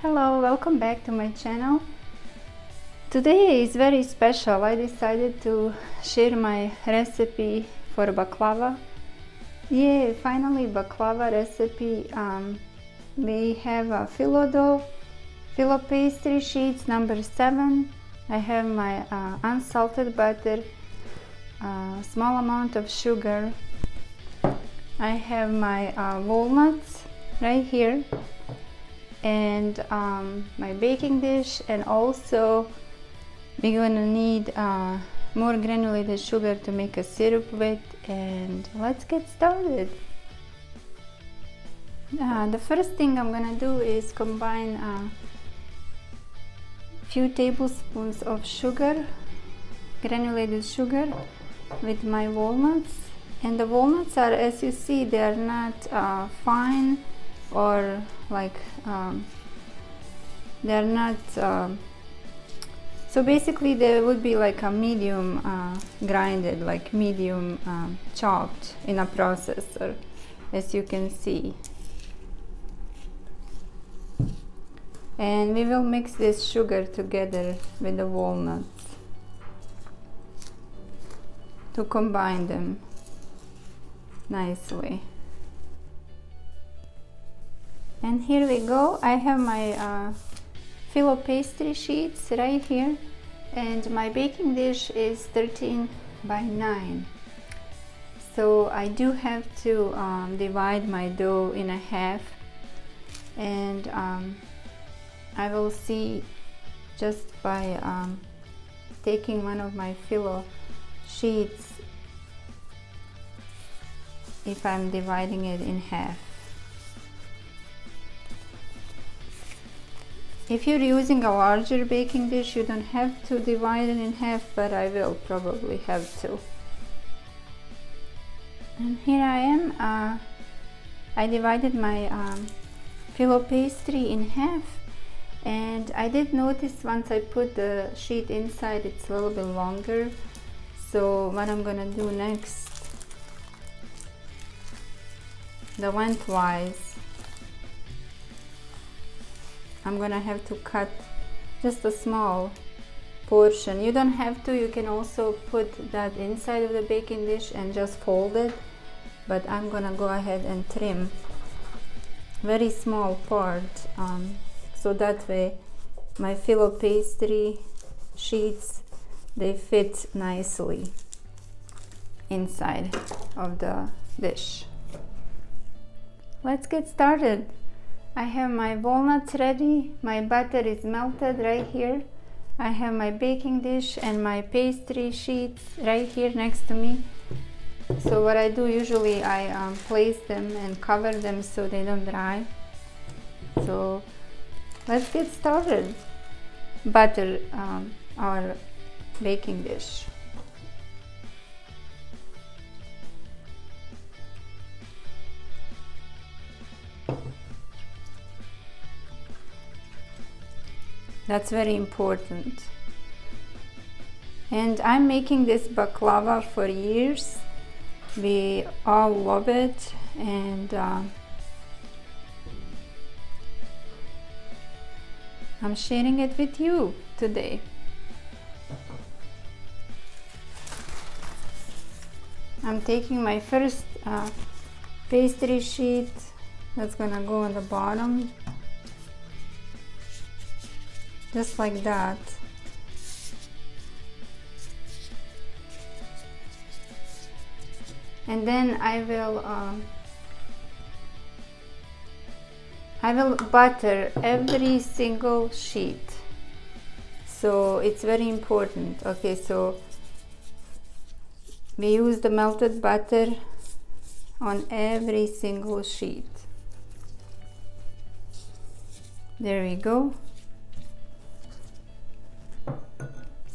Hello, welcome back to my channel. Today is very special. I decided to share my recipe for baklava. Yeah, finally baklava recipe. We have a phyllo dough, phyllo pastry sheets number 7. I have my unsalted butter, small amount of sugar. I have my walnuts right here, and my baking dish, and also we're gonna need more granulated sugar to make a syrup with. And let's get started. The first thing I'm gonna do is combine a few tablespoons of sugar, granulated sugar, with my walnuts. And the walnuts are, as you see, they are not fine or like they're not so basically they would be like a medium grinded, like medium chopped in a processor, as you can see. And we will mix this sugar together with the walnuts to combine them nicely. And here we go. I have my phyllo pastry sheets right here, and my baking dish is 13 by 9. So I do have to divide my dough in a half, and I will see just by taking one of my phyllo sheets if I'm dividing it in half. If you're using a larger baking dish, you don't have to divide it in half, but I will probably have to. And here I am. I divided my phyllo pastry in half, and I did notice once I put the sheet inside, it's a little bit longer. So what I'm gonna do next, the lengthwise, I'm gonna have to cut just a small portion. You don't have to, you can also put that inside of the baking dish and just fold it, but I'm gonna go ahead and trim very small part, so that way my phyllo pastry sheets, they fit nicely inside of the dish. Let's get started. I have my walnuts ready, my butter is melted right here. I have my baking dish and my pastry sheets right here next to me. So what I do usually, I place them and cover them so they don't dry. So let's get started. Butter our baking dish. That's very important. And I'm making this baklava for years. We all love it, and I'm sharing it with you today. I'm taking my first pastry sheet that's gonna go on the bottom, just like that. And then I will butter every single sheet. So it's very important. Okay, so we use the melted butter on every single sheet. There we go.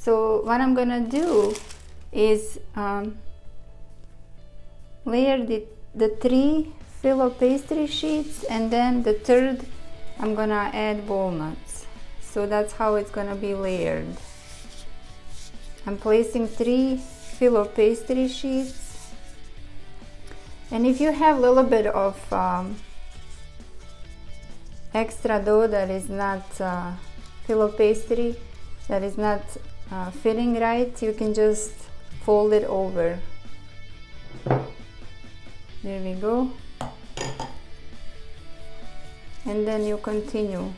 So what I'm gonna do is layer the 3 phyllo pastry sheets, and then the third I'm gonna add walnuts. So that's how it's gonna be layered. I'm placing 3 phyllo pastry sheets, and if you have a little bit of extra dough that is not Phyllo pastry, that is not filling right, you can just fold it over. There we go. And then you continue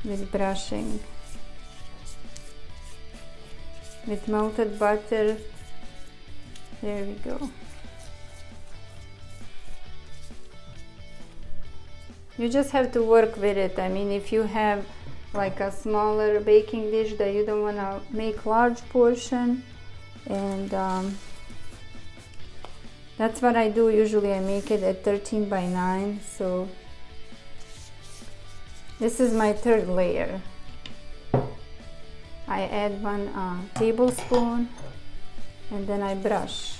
with brushing with melted butter. There we go. You just have to work with it. I mean, if you have like a smaller baking dish that you don't want to make large portion, and that's what I do usually. I make it at 13 by 9. So this is my third layer. I add 1 tablespoon and then I brush.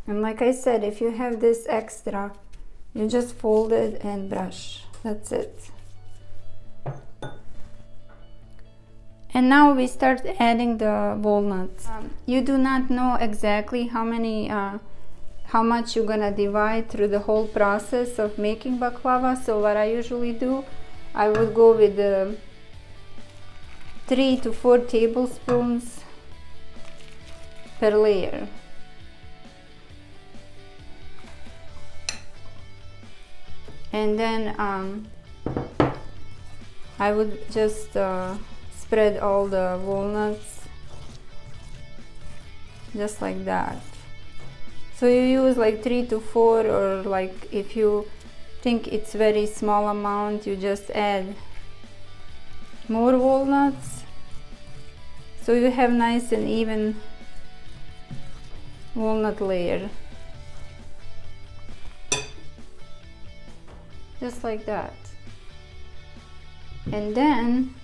And like I said, if you have this extra, you just fold it and brush. That's it. And now we start adding the walnuts. You do not know exactly how much you're gonna divide through the whole process of making baklava. So what I usually do, I would go with 3 to 4 tablespoons per layer. And then I would just spread all the walnuts just like that. So you use like 3 to 4, or like if you think it's very small amount, you just add more walnuts, so you have nice and even walnut layer, just like that. And then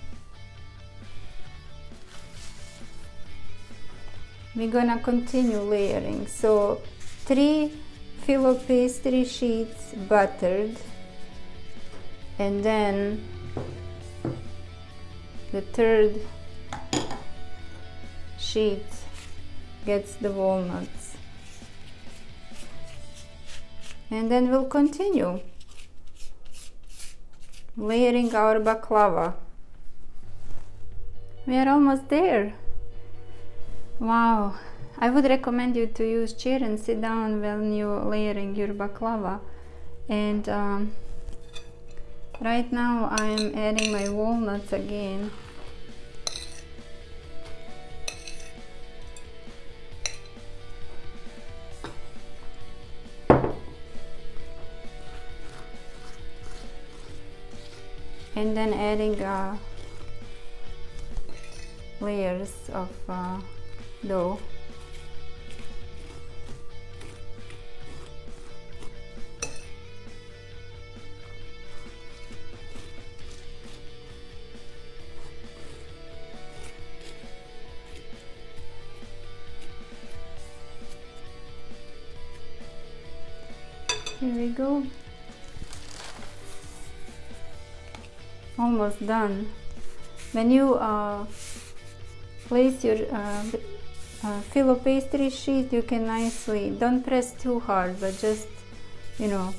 we're gonna continue layering. So 3 Phyllo pastry sheets buttered, and then the third sheet gets the walnuts, and then we'll continue layering our baklava. We are almost there. Wow, I would recommend you to use chair and sit down when you're layering your baklava. And right now I am adding my walnuts again. And then adding layers of dough. Here we go. Almost done. When you place your Phyllo pastry sheet, you can nicely, don't press too hard, but just, you know,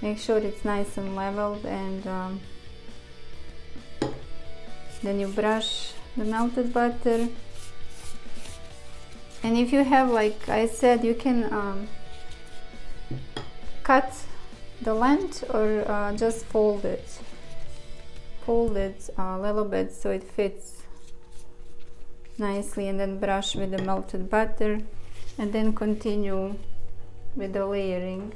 make sure it's nice and leveled, and then you brush the melted butter. And if you have, like I said, you can cut the length or just fold it a little bit so it fits nicely, and then brush with the melted butter, and then continue with the layering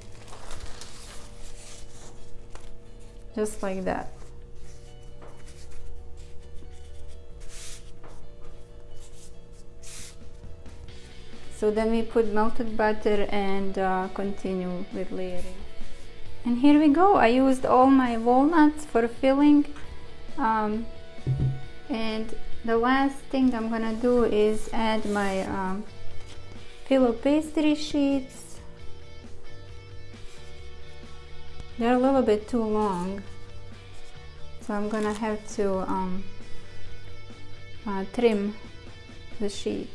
just like that. So then we put melted butter and continue with layering. And here we go. I used all my walnuts for filling, and the last thing I'm gonna do is add my Phyllo pastry sheets. They're a little bit too long, so I'm gonna have to trim the sheet.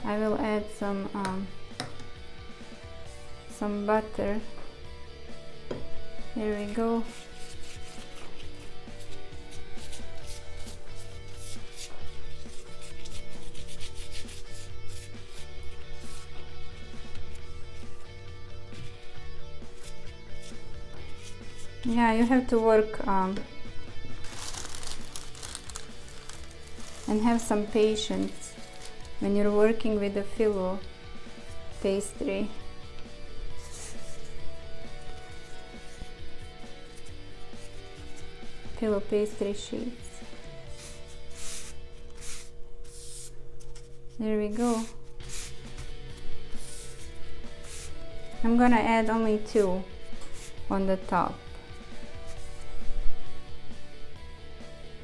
I will add some butter. Here we go. Yeah, you have to work and have some patience when you're working with the Phyllo pastry. Phyllo pastry sheets. There we go. I'm gonna add only 2 on the top.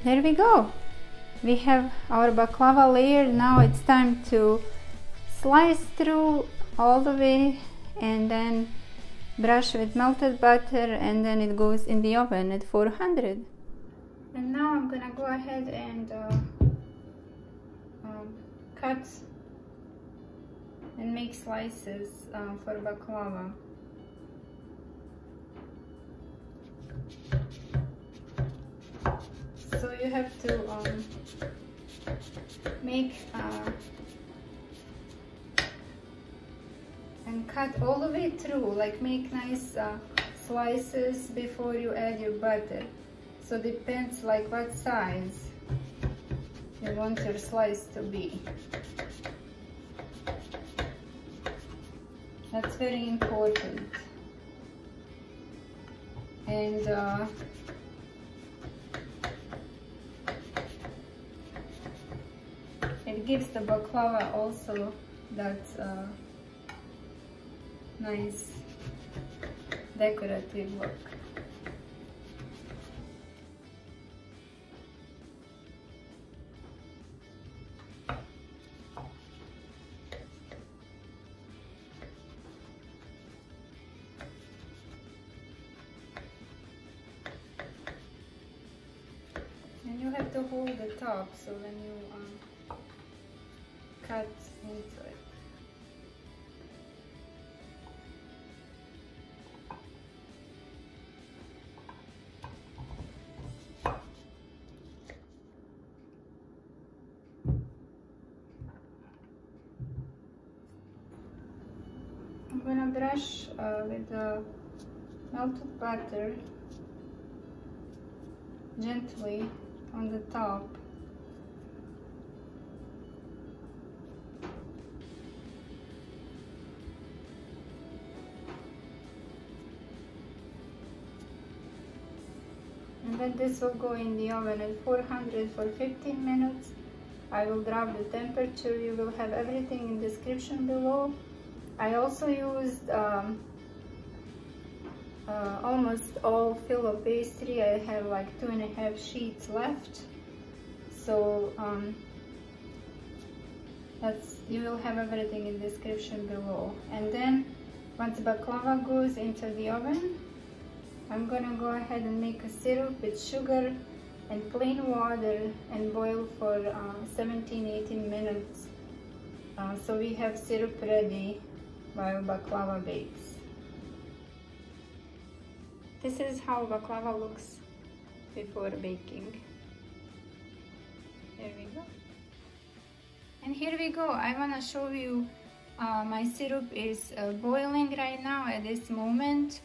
There we go. We have our baklava layer. Now it's time to slice through all the way and then brush with melted butter, and then it goes in the oven at 400. And now I'm gonna go ahead and cut and make slices for baklava. So you have to make and cut all the way through, like make nice slices before you add your butter. So depends like what size you want your slice to be. That's very important. And it gives the baklava also that nice decorative look. And you have to hold the top so when you cut into it. I'm gonna brush with the melted butter gently on the top. And then this will go in the oven at 400 for 15 minutes. I will drop the temperature. You will have everything in the description below. I also used almost all Phyllo pastry. I have like 2.5 sheets left. So you will have everything in the description below. And then once baklava goes into the oven, I'm gonna go ahead and make a syrup with sugar and plain water and boil for 17-18 minutes. So we have syrup ready while baklava bakes. This is how baklava looks before baking. There we go. And here we go. I want to show you my syrup is boiling right now at this moment.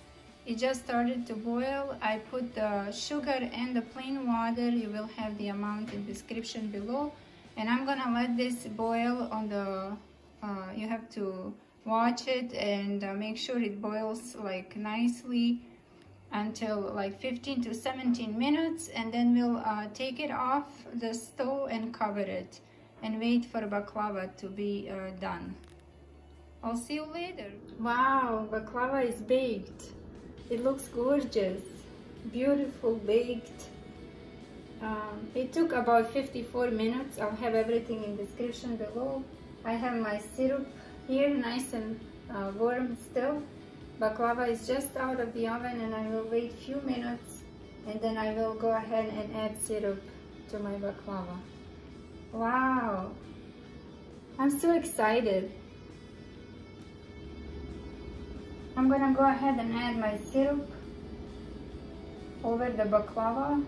It just started to boil. I put the sugar and the plain water. You will have the amount in the description below. And I'm gonna let this boil on the, you have to watch it and make sure it boils like nicely until like 15 to 17 minutes, and then we'll take it off the stove and cover it and wait for baklava to be done. I'll see you later. Wow, baklava is baked. It looks gorgeous, beautiful baked. It took about 54 minutes. I'll have everything in the description below. I have my syrup here, nice and warm still. Baklava is just out of the oven, and I will wait a few minutes, and then I will go ahead and add syrup to my baklava. Wow, I'm so excited. I'm gonna go ahead and add my syrup over the baklava.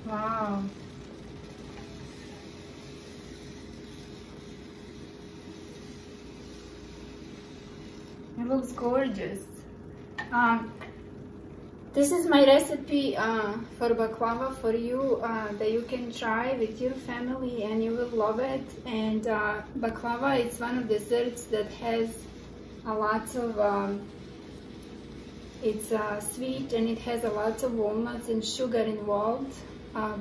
Wow. It looks gorgeous. This is my recipe for baklava for you that you can try with your family and you will love it. And baklava is one of the desserts that has a lot of it's sweet and it has a lot of walnuts and sugar involved.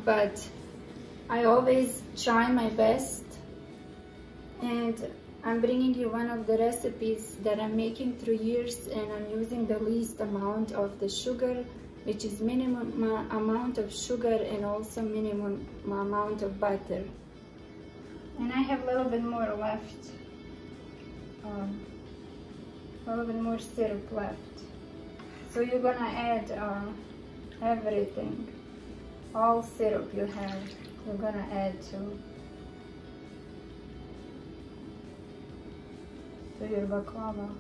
But I always try my best, and I'm bringing you one of the recipes that I'm making through years, and I'm using the least amount of the sugar, which is minimum amount of sugar and also minimum amount of butter. And I have a little bit more left, a little bit more syrup left. So you're gonna add everything. All syrup you have, you're gonna add to your baklava,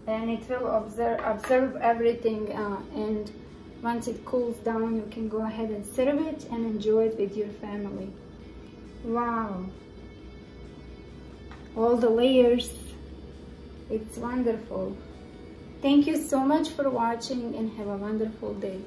and it will absorb everything. And once it cools down, you can go ahead and serve it and enjoy it with your family. Wow! All the layers. It's wonderful. Thank you so much for watching, and have a wonderful day.